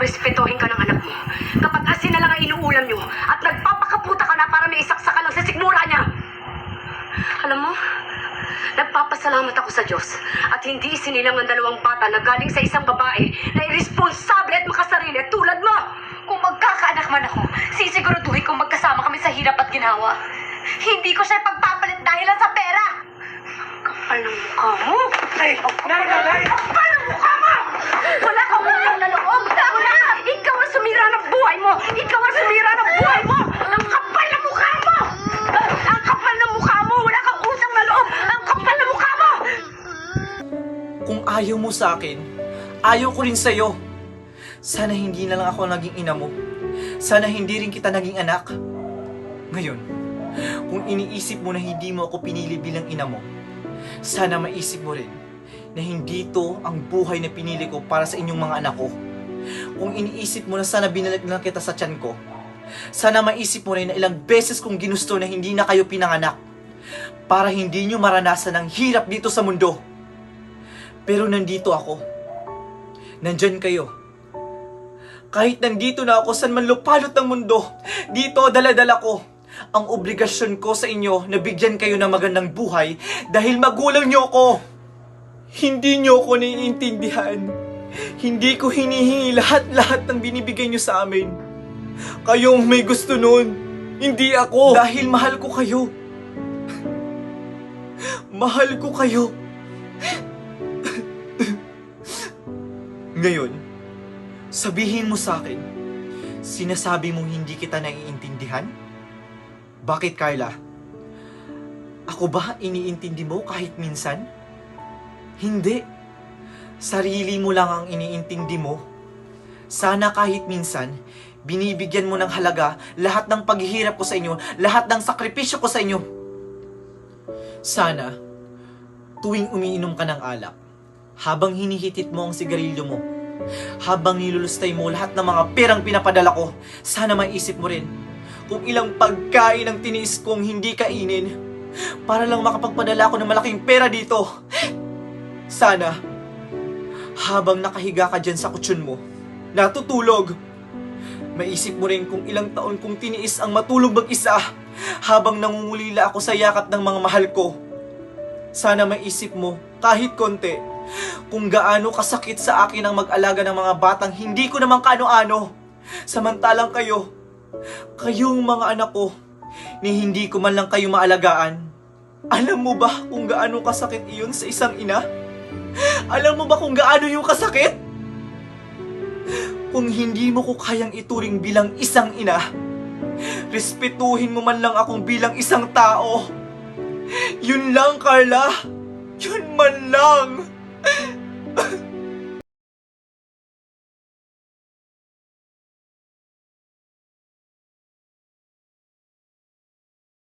respetuhin ka ng anak mo. Kapag asin na lang ang inuulam nyo at nagpapakaputa ka na para may isaksa ka lang sa sikmura niya. Alam mo, nagpapasalamat ako sa Diyos at hindi isinilang ang dalawang bata na galing sa isang babae na irresponsable at makasarili tulad mo. Kung magkakaanak man ako, sisiguraduhin kong magkasama kami sa hirap at ginawa. Hindi ko siya pagpapalit dahil lang sa pera. Kapal ng mukha mo. Nay! Nay! Kapal ng mukha mo! Wala kang utang na loob. Wala! Ikaw ang sumira ng buhay mo. Ikaw ang sumira ng buhay mo. Ang kapal ng mukha mo. Ang kapal ng mukha mo. Wala kang utang na loob. Ang kapal ng mukha mo. Kung ayaw mo sa akin, ayaw ko rin sa'yo. Sana hindi na lang ako naging ina mo. Sana hindi rin kita naging anak. Ngayon, kung iniisip mo na hindi mo ako pinili bilang ina mo, sana maisip mo rin na hindi to ang buhay na pinili ko para sa inyong mga anak ko. Kung iniisip mo na sana binalik lang kita sa tiyan ko, sana maisip mo rin na ilang beses kong ginusto na hindi na kayo pinanganak para hindi nyo maranasan ang hirap dito sa mundo. Pero nandito ako. Nandyan kayo. Kahit nandito na ako saan man lupalot ng mundo, dito dala-dala ko ang obligasyon ko sa inyo na bigyan kayo ng magandang buhay dahil magulang nyo ako. Hindi nyo ako naiintindihan. Hindi ko hinihingi lahat-lahat ng binibigay nyo sa amin. Kayong may gusto nun, hindi ako. Dahil mahal ko kayo. Mahal ko kayo. Ngayon, sabihin mo sa akin, sinasabi mong hindi kita naiintindihan? Bakit, Carla? Ako ba iniintindi mo kahit minsan? Hindi. Sarili mo lang ang iniintindi mo. Sana kahit minsan, binibigyan mo ng halaga lahat ng paghihirap ko sa inyo, lahat ng sakripisyo ko sa inyo. Sana, tuwing umiinom ka ng alak, habang hinihitit mo ang sigarilyo mo, habang nilulustay mo lahat ng mga perang pinapadala ko, sana maisip mo rin kung ilang pagkain ang tiniis kong hindi kainin para lang makapagpadala ako ng malaking pera dito. Sana, habang nakahiga ka dyan sa kutsyon mo, natutulog, maisip mo rin kung ilang taon kong tiniis ang matulog mag-isa habang nangungulila ako sa yakap ng mga mahal ko. Sana maisip mo, kahit konti, kung gaano kasakit sa akin ang mag-alaga ng mga batang hindi ko naman kaano-ano. Samantalang kayong mga anak ko, ni hindi ko man lang kayo maalagaan. Alam mo ba kung gaano kasakit iyon sa isang ina? Alam mo ba kung gaano yung kasakit? Kung hindi mo ko kayang ituring bilang isang ina, respetuhin mo man lang akong bilang isang tao. Yun lang, Carla. Yun man lang.